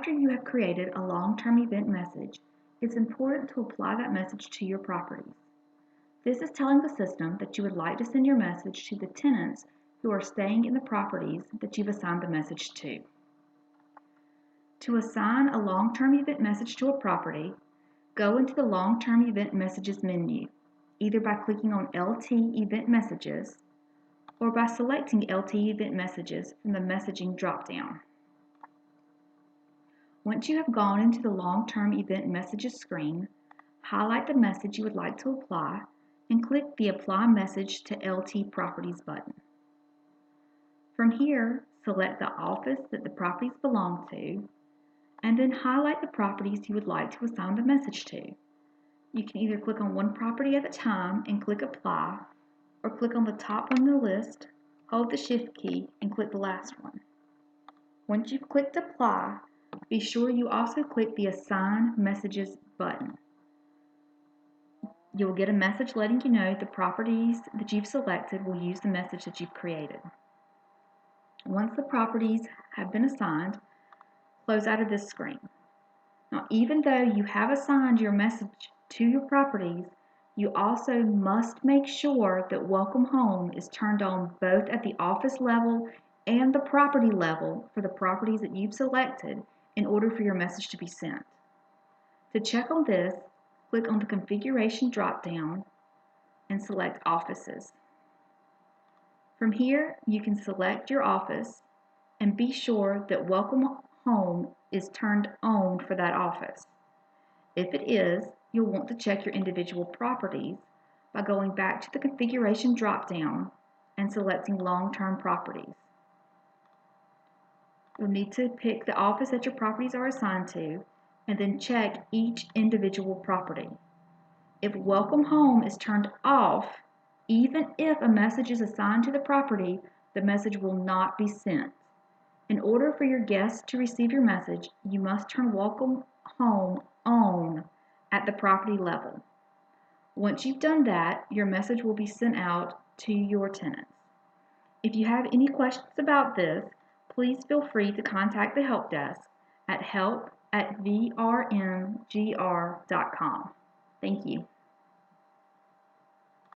After you have created a long-term event message, it's important to apply that message to your properties. This is telling the system that you would like to send your message to the tenants who are staying in the properties that you've assigned the message to. To assign a long-term event message to a property, go into the Long-Term Event Messages menu, either by clicking on LT Event Messages or by selecting LT Event Messages from the Messaging drop-down. Once you have gone into the Long-Term Event Messages screen, highlight the message you would like to apply and click the Apply Message to LT Properties button. From here, select the office that the properties belong to, and then highlight the properties you would like to assign the message to. You can either click on one property at a time and click Apply, or click on the top on the list, hold the Shift key, and click the last one. Once you've clicked Apply, be sure you also click the Assign Messages button. You will get a message letting you know the properties that you've selected will use the message that you've created. Once the properties have been assigned, close out of this screen. Now, even though you have assigned your message to your properties, you also must make sure that Welcome Home is turned on both at the office level and the property level for the properties that you've selected in order for your message to be sent. To check on this, click on the Configuration drop-down and select Offices. From here, you can select your office and be sure that Welcome Home is turned on for that office. If it is, you'll want to check your individual properties by going back to the Configuration drop-down and selecting Long-Term Properties. You'll need to pick the office that your properties are assigned to and then check each individual property. If Welcome Home is turned off, even if a message is assigned to the property, the message will not be sent. In order for your guests to receive your message, you must turn Welcome Home on at the property level. Once you've done that, your message will be sent out to your tenants. If you have any questions about this, please feel free to contact the help desk at help@vrmgr.com. Thank you.